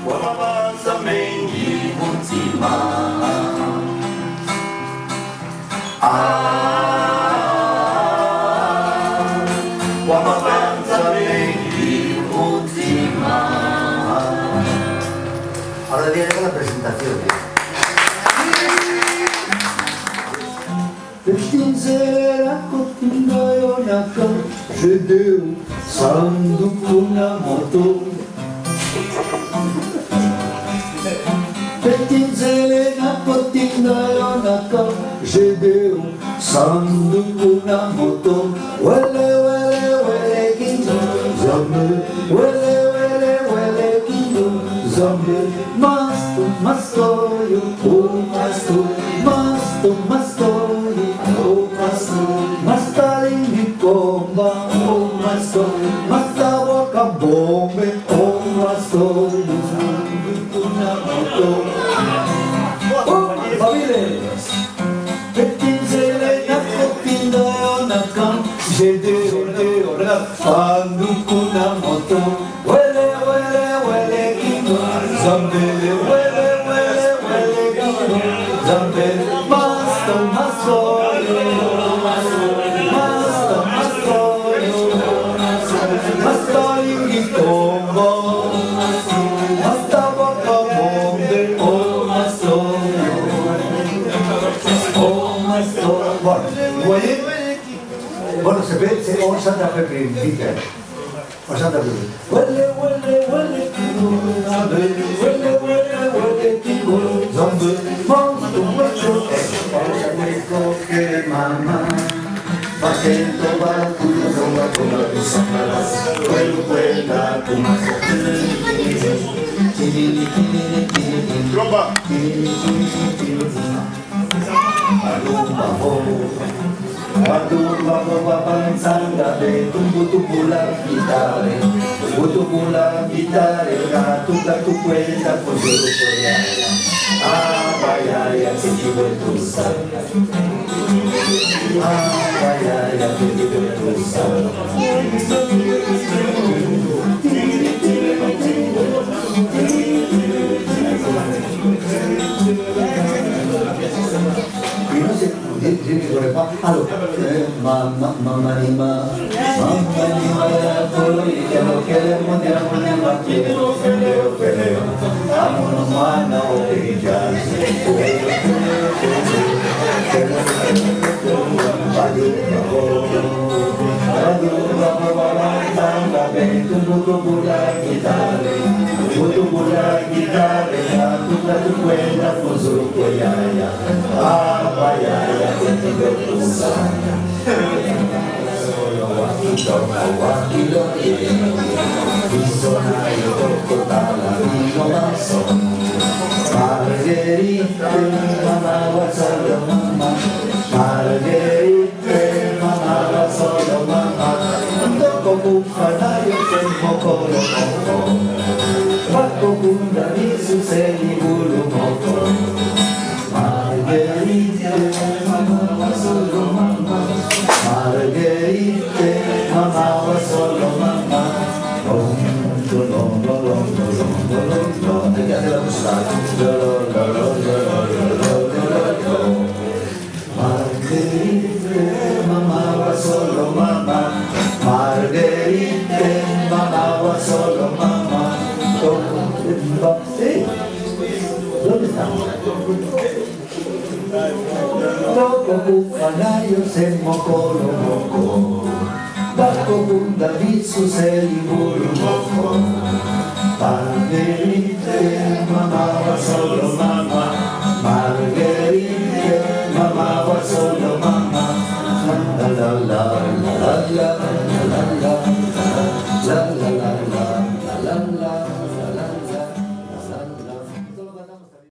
wamabanza mengi mutima wamabanza mengi mutima. Ahora viene la presentación. Bueno, se ve, on s'ha de fer indica. On s'ha de fer. Huele, huele, huele, zombi, monstro, monstro, che mamma, facendo qualcuno, come tu saprás, quella, Tromba! Quando avanzando tumbu la chitarre, tutta tu quella così Vaya, che ti vuoi tu sai. Vaya, che ti vuoi tu sai. Allora, mamma anima, poi che lo chiederemo di amore, peleo, amor mano e Margherita, mamma va solo mamma. Margherita, mamma va solo mamma. Dopo buffanaio tempo colo moco. Quattro punta di su sei volo moco. Margherita, mamma va solo mamma. Margherita, mamma va solo mamma. Margherita, mamma va solo mamma. Margherita, mamma va solo mamma. Dove stiamo? Dopo buffanaio semmo colo moco. Bacco punta visu sei volo moco. Margherita, mamma va solo mamma. Margherita, mamma va solo mamma. La la la.